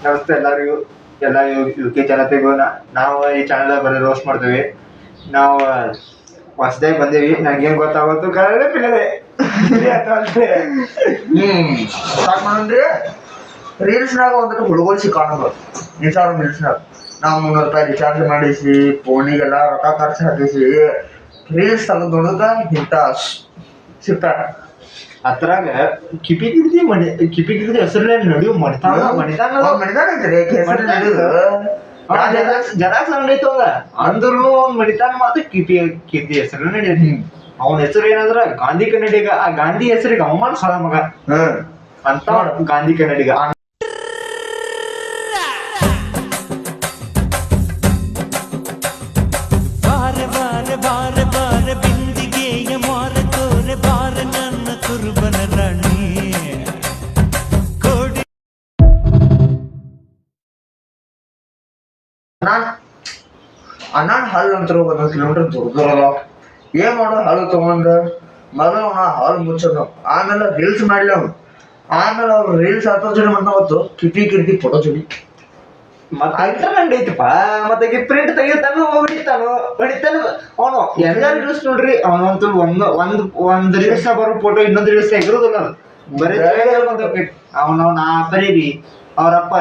ನಮಸ್ತೆ ಎಲ್ಲರಿಗೂ, ಎಲ್ಲ ಯುಕೆ ಜನತೆಗೂ. ನಾವು ಈ ಚಾನಲ್ ಬರೀ ರೋಸ್ಟ್ ಮಾಡ್ತೀವಿ. ನಾವು ಹೊಸದಾಗಿ ಬಂದೀವಿ, ನಂಗೇನು ಗೊತ್ತಾಗೋದು ಕನ್ನಡ ಪಿಲ್ಲದೆ ಸಾಕಂದ್ರೆ ರೀಲ್ಸ್ನಾಗ ಒಂದಕ್ಕೆ ಹುಡುಗರು ಸಿಕ್ಕಾಣೋದು ಇನ್ಸ್ಟಾಗ್ರಾಮ್ ರೀಲ್ಸ್ನಾಗ ನಾವು ₹300 ರಿಚಾರ್ಜ್ ಮಾಡಿಸಿ ಫೋನಿಗೆಲ್ಲ ರೊಕ್ಕ ಖರ್ಚು ಹಾಕಿಸಿ ರೀಲ್ಸ್ ತೆಗೆದು ನೋಡಿದ ಇಂಥ ಸಿಗ್ತಾರ. ಅದ್ರಾಗ ಕಿಪಿ ಹೆಸರಲ್ಲೇ ನಡೆಯು ಜನ ಸಂಗೈತು ಅಂದ್ರೂ ಮಣಿತಾನ ಮಾತ್ರ ಕಿಪಿ ಹೆಸರು ನಡೆಯತಿ. ಅವನ ಹೆಸರು ಏನಂದ್ರ ಗಾಂಧಿ ಕನ್ನಡಿಗ. ಆ ಗಾಂಧಿ ಹೆಸರಿಗೆ ಅವಮಾನ ಸಲ ಮಗ ಅಂತ ಗಾಂಧಿ ಕನ್ನಡಿಗ. ಅನ್ನ ಹಾಲು ಅಂತ 1 ಕಿಲೋಮೀಟರ್ ದೂರದಲ್ಲ ಏನ್ ಮಾಡೋ ಹಾಲು ತಗೊಂಡ ಮೊದಲು ಅವನ ಹಾಲು ಮುಚ್ಚೋದು, ಆಮೇಲೆ ರೀಲ್ಸ್ ಮಾಡ್ಲಿ ಅವನು, ಆಮೇಲೆ ಅವ್ರು ರೀಲ್ಸ್ ಹಾಕೋ ಜೋಡಿ ಮಾಡ್ತಾವತ್ತು ಕಿರ್ತಿ ಫೋಟೋ ಜೋಡಿ ಐತಪ್ಪ. ಮತ್ತೆ ಪ್ರಿಂಟ್ ತೆಗಿತಾನು ಹೊಡಿತಾನು ಅವನು ಎಲ್ಲ ರೀಲ್ಸ್ ನೋಡ್ರಿ. ಅವನಂತೂ ಒಂದ್ ರೀಲ್ಸ್ ಬರೋ ಫೋಟೋ ಇನ್ನೊಂದ್ ರೀಲ್ಸ್ ತೆಗಿರೋದಿಲ್ಲ. ಬರೀ ಅವನವನ ಬರೀರಿ ಅವ್ರಪ್ಪ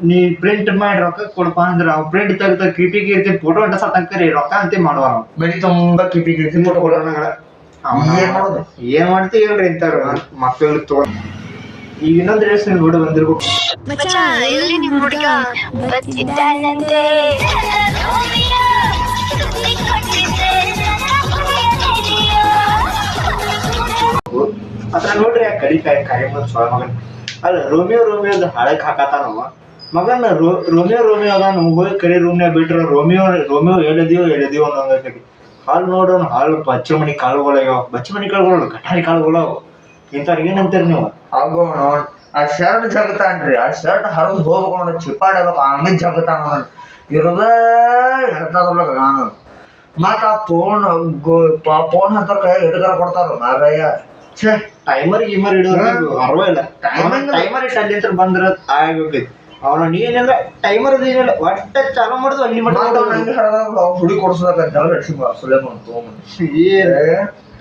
ನೀ ಪ್ರಿಂಟ್ ಮಾಡಿ ರೊಕ್ಕ ಕೊಡಪ್ಪ ಅಂದ್ರ ಅವ್ ಪ್ರಿಂಟ್ ತೆಗ್ದ ಕಿರ್ತಿ ಫೋಟೋ ಅಂಟ ಸತ್ತಂಕರಿ ರೊಕ್ಕ ಅಂತ ಮಾಡುವ. ಬರೀ ತುಂಬಾ ಕಿರ್ತಿ ಫೋಟೋ ಕೊಡೋಣ. ಏನ್ ಮಾಡ್ತೀವಿ ಹೇಳ್ರಿ ಇಂತಾರ ಮಕ್ಕಳು ತಗೊಂಡ್. ಈಗ ಇನ್ನೊಂದ್ ರೀಲ್ಸ್ ನೋಡಿ ಬಂದಿರ್ಬೇಕು. ಅದ್ರ ನೋಡ್ರಿ ಆ ಕಡಿಕಾಯಿ ಕಾರ್ಯ ಸೊಳ ಮಗನ್ ಅಲ್ಲ ರೋಮಿಯೋದ ಹಾಳಕ್ ಹಾಕತಾನವ ಮಗನ್. ರೋಮಿಯೋ ಅದಾನ ಹೋಗಿ ಕಡೆ ರೂಮ್ನಾಗ ಬಿಟ್ರ ರೋಮಿಯೋ ಎಳೆದಿಯೋ ಅನ್ನೋದಕ್ಕೆ ಹಾಲು ನೋಡೋಣ. ಹಾಲು ಬಚ್ಚಮಣಿ ಕಾಳುಗಳಾಗ್ಯಾವ, ಬಚ್ಚಮಣಿ ಕಾಳುಗಳು ಗಟಾರಿ ಕಾಳುಗಳವ. ಇಂಥವ್ರಿಗೆ ಏನಂತೀರಿ ನೀವು? ಆಗೋ ಆ ಶರ್ಟ್ ಜಗತಾನ್ರಿ, ಆ ಶರ್ಟ್ ಹರಿದು ಹೋಗ್ಬೇಕು ಚಿಪ್ಪಾಡಬೇಕು ಆಮೇಲೆ ಜಗತಾನ ಇರೋದ ಹೇಳ್ತಾರಲ್ಲ ನಾನು. ಮತ್ತ ಆ ಫೋನ್ ಹತ್ತಾರ ಕೈ ಎಡ್ಗಾರ ಕೊಡ್ತಾರ ಮಾರಯ್ಯ. ಟೈಮರ್ ಗಿಮರ್ ಇಡೋದು ಅರ್ವ ಇಲ್ಲ. ಟೈಮರ್ ಇಟ್ಟು ಅಲ್ಲಿ ಅಂತ ಬಂದ್ರ ಆಗೋಗೈತಿ. ಅವನ ನೀನೆಲ್ಲ ಟೈಮರ್ ಏನಿಲ್ಲ ಒಟ್ಟ ಚಾಲು ಮಾಡುದು ಅಲ್ಲಿ ಹುಡಿ ಕೊಡ್ಸೋದ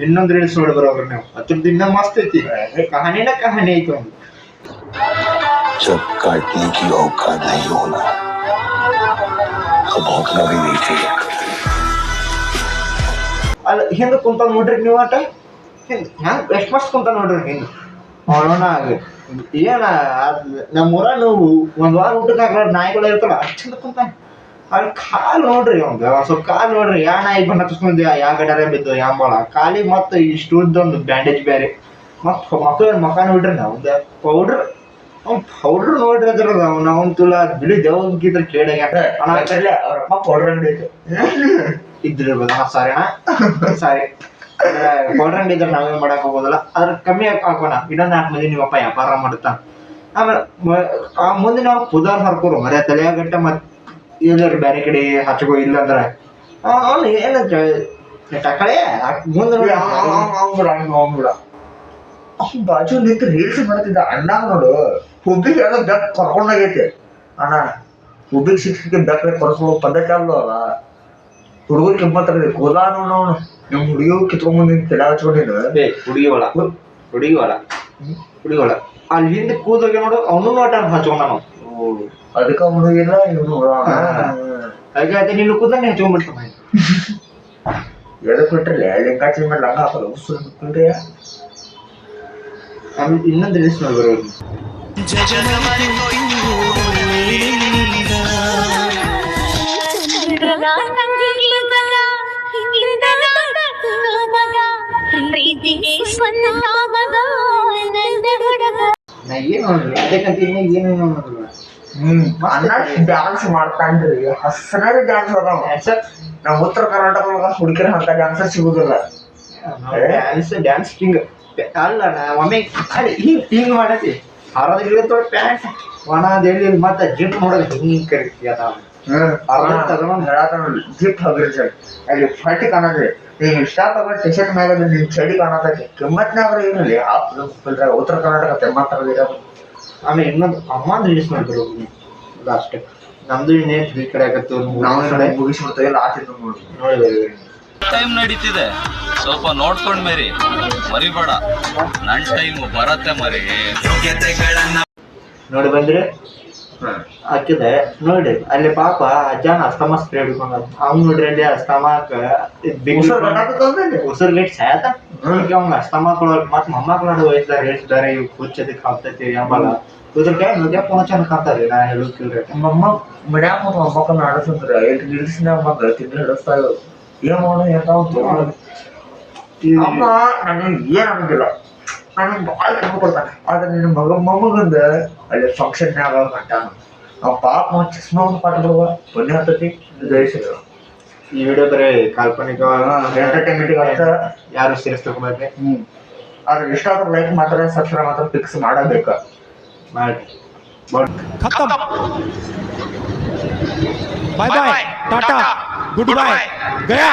ಇನ್ನೊಂದ್ ರೀಲ್ಸ್ ನೋಡಿ ಬರೋಬ್ರಿ ನೀವು. ಅದ್ರದ್ದು ಇನ್ನ ಮಸ್ತ್ ಐತಿ. ಕಹಾನಿ ಐತಿ ಒಂದು. जब काटने की औकात नहीं होना तो भौंकना भी नहीं चाहिए. ಅಲ್ಲ ಹಿಂದ ಕುಂತ ನೋಡ್ರಿ ನೀವು ಆಟ ಹೆಂಗ್ ಎಷ್ಟ್ ಮಸ್ತ್ ಕುಂತ ನೋಡ್ರಿ ಹಿಂದ. ಅವನ ಏನ ನಮ್ಮೂರ ನೀವು ಒಂದ್ ವಾರ ಊಟಕ್ಕೆ ಹಾಕೋ ನಾಯಿಗಳು ಇರ್ತಲ್ಲ ಅಷ್ಟ್ ಚಂದ ಕುಂತ. ಅಲ್ಲಿ ಕಾಲು ನೋಡ್ರಿ ಒಂದ್ ಸ್ವಲ್ಪ ಕಾಲು ನೋಡ್ರಿ. ಯಾ ನಾಯಿ ಬಣ್ಣ ತಸ್ಕೊಂಡ್ ಯಾ ಗಡಾರೆ ಬಿದ್ದು ಯಾಂಬಳ ಕಾಲಿಗೆ ಮತ್ತ ಇಷ್ಟು ಉದ್ದೊಂದು ಬ್ಯಾಂಡೇಜ್ ಬೇರೆ. ಮತ್ ಮಕ್ಕ ನೋಡ್ರಿ ನಾವು ಪೌಡ್ರ್ ನೋಡ್ರಿ ಅದ್ರ ನಾವ್ ತುಲ ಬಿಳಿ ದೇವಗಿದ್ರ ಕೇಳಾಗ ಅವ್ರಪ್ಪ ಪೌಡ್ರ್ ಅಂಗಡಿ ಇದ್ದಿರ್ಬೋದು. ಸಾರಿ ಪೌಡ್ರ್ ಅಂಗಡಿ ಇದ್ರೆ ನಾವೇನ್ ಮಾಡಕ್ ಹೋಗೋದಲ್ಲ. ಅದ್ರ ಕಮ್ಮಿ ಹಾಕೋಣ. ಇನ್ನೊಂದ್ 4 ಮಂದಿ ನೀವಪ್ಪ ವ್ಯಾಪಾರ ಮಾಡುತ್ತಾ. ಆಮೇಲೆ ಮುಂದೆ ನಾವು ಪುದಾರ್ ಹರ್ಕೋರು ಮರ್ಯಾ ತಲೆಯಾಗಟ್ಟ ಮತ್ ಎಲ್ಲರೂ ಬೇರೆ ಕಡೆ ಹಚ್ಕೋ ಇಲ್ಲಂದ್ರ ಅವ್ನು ಏನಂತ ಟಕಳೆ ಮುಂದೆ ಬಿಡ. ಅವ್ನು ಬಾಜು ನಿಂತು ರೀಲ್ಸ್ ಮಾಡ್ತಿದ್ದ ಅಣ್ಣ ನೋಡು. ಹುಬ್ಬಿಗೆ ಏನೋ ಬೆಕ್ ಕರ್ಕೊಂಡಾಗೈತೆ ಅಣ್ಣ. ಹುಬ್ಬಿಗೆ ಶಿಕ್ಷಕಕ್ಕೆ ಬೆಕ್ಕ ಕರ್ಸ್ಕೊ ಪದ್ಧತಿ ಅಲ್ಲ. ಹುಡುಗರು ಕೆಮ್ಮತ್ತದ ಕೂದಲ ನೋಡು. ನಮ್ ಹುಡುಗಿ ಕಿತ್ಕೊಂಡ್ಬಂದು ತೆಲ ಹಚ್ಕೊಂಡಿದ್ದ ಹುಡುಗಿ ಅಲ್ಲಿ ಹಿಂದೆ ಕೂದಲಾಗ ನೋಡು ಅವನು ನೋಟ ಹಚ್ಕೊಂಡ ನಾವು. ಅದಕ್ಕ ಹುಡುಗಿಲ್ಲ ಇವನು ಹಾಗೆ ನೀನು ಕೂದಲ ಹಚ್ಕೊಂಡ್ಬಿಡ್ತ ಎದಕ್ ಬಿಟ್ರಲ್ಲ ಲಿಂಗಾಚಿ ಮೇಲೆ ಲಂಗ ಹಾಕೋದು ಉಸ್ರಿ. ಇನ್ನೊಂದು ರೀಲ್ಸ್ ನೋಡಿ ಬರೋದು. ಡ್ಯಾನ್ಸ್ ಮಾಡ್ತಾನ್ರಿ. ಹಸನಾರಿ ಡ್ಯಾನ್ಸ್ ಅದಾವ. ನಮ್ ಉತ್ತರ ಕರ್ನಾಟಕ ಹುಡುಗಿರ ಅಂತ ಡ್ಯಾನ್ಸರ್ ಸಿಗುದಿಲ್ಲ. ಡ್ಯಾನ್ಸ್ ಕಿಂಗ್ ಅಲ್ಲ ಒಮ್ಮೆ ಹಿಂಗ್ ಮಾಡತಿ ಹರದ್ಗಿಡ ಪ್ಯಾಂಟ್ ಒಣ ಎಲ್ಲಿ ಮತ್ತ ಜಿಪ್ ನೋಡೋದು ಹಿಂಗ್ ಕರಿ ಜಿಪ್ ಹೋಗಿರಿ ಅಲ್ಲಿ ಫಟ್ ಕಾಣದ್ರಿ. ಈಗ ಇಷ್ಟ ತಗೊಂಡು ಟಿ ಶರ್ಟ್ ಮ್ಯಾಗ ನಿಮ್ ಚಳಿ ಕಾಣತೈತಿ. ಕೆಮ್ಮತ್ನಾಗ ಏನಲ್ಲಿ ಉತ್ತರ ಕರ್ನಾಟಕ ತೆಮ್ಮತ್ತ. ಆಮೇಲೆ ಇನ್ನೊಂದು ಅಮ್ಮಂದ್ ರೀಲ್ಸ್ ಮಾಡ್ತಾರೆ. ಲಾಸ್ಟ್ ನಮ್ದು ಇನ್ನೇನ್ ಈ ಕಡೆ ಆಗತ್ತು ನಾವು ಮುಗಿಸ್ಬಿಡ್ತೇವೆ ಲಾಸ್ಟ್ ಇದ್ದು ನೋಡಿ ನೋಡಿ ಟೈಮ್ ನಡೀತಿದೆ ಸ್ವಲ್ಪ ನೋಡ್ಕೊಂಡ್ ಮರಿಬೇಡ ನನ್ ಟೈಮ್ ಬರತ್ತೆ ಮರಿ ನೋಡಿ ಬಂದ್ರಿ ಹಾಕಿದೆ ನೋಡಿ ಅಲ್ಲಿ ಪಾಪ ಅಜ್ಜಾನ ಅಸ್ತಮ ಸ್ಪ್ರೇ ಹಿಡ್ಕೊಂಡ ಅವ್ನು ನೋಡ್ರಿ ಅಲ್ಲಿ ಅಸ್ತಮಾಕ ಉಸಿರು ಗೇಟ್ ಸಾಯತ ಅವ್ನ ಅಸ್ತಮಾಕ್ ಮತ್ ಮೊಮ್ಮಕ್ಳು ವಯಸ್ಸಿದಾರ ಹೇಳ್ತಿದಾರೆ ಇವ್ ಕುಚ್ಚದಕ್ಕೆ ಹಾಕ್ತೈತಿ ಎಂಬಲ್ಲ ಇದ್ರಿಗೆ ನುಗ್ಗ ಫೋನ್ ಚಂದ ಕಾಣ್ತಾರ್ರಿ ನಾ ಹೇಳುತ್ತಿಲ್ರಿ ನಮ್ಮ ಮನ್ಯಾಗ ಮತ್ತು ಮೊಮ್ಮಕ್ಕಳನ್ನ ಆಡಿಸಿದ್ರೆ ಇಲ್ಲಿ ನಿಲ್ಸಿನಾಗ ಬಂದ್ರೆ ತಿಂಡಿ ಹಿಡಿಸ್ತಾ ಇರೋದು ಏನ್ ಮಾಡೋದು ಎಂತ ಅಮ್ಮ ನನಗೆ ಏನ್ ಅನ್ನೋದಿಲ್ಲ ನನಗೆ ಭಾಳ ಹೆಣ್ಣು ಕೊಡ್ತಾನೆ ಆದ್ರೆ ನಿನ್ನ ಮೊಮ್ಮಗಂದ ಅಲ್ಲಿ ಫಂಕ್ಷನ್ಯಾಗ ಗಂಟಾನ ಅವ್ ಪಾಪ ಚಸ್ಮಾ ಒಂದು ಪಾಠ ಬಿಡುವ ಪುಣ್ಯ ಹತ್ತತಿ ಜಯಿಸಿದ್ರು ಈ ವಿಡಿಯೋ ಬರೀ ಕಾಲ್ಪನಿಕ ಎಂಟರ್ಟೈನ್ಮೆಂಟ್ ಅಷ್ಟ ಯಾರು ಸೀರಿಯಸ್ ತಗೊಂಡ್ರಿ ಆದ್ರೆ ಇಷ್ಟ ಆದ್ರೆ ಲೈಕ್ ಮಾತ್ರ ಸಬ್ಸ್ಕ್ರೈಬ್ ಮಾತ್ರ ಫಿಕ್ಸ್ ಮಾಡಬೇಕು ಮಾಡಿ खत्म bye bye tata goodbye गया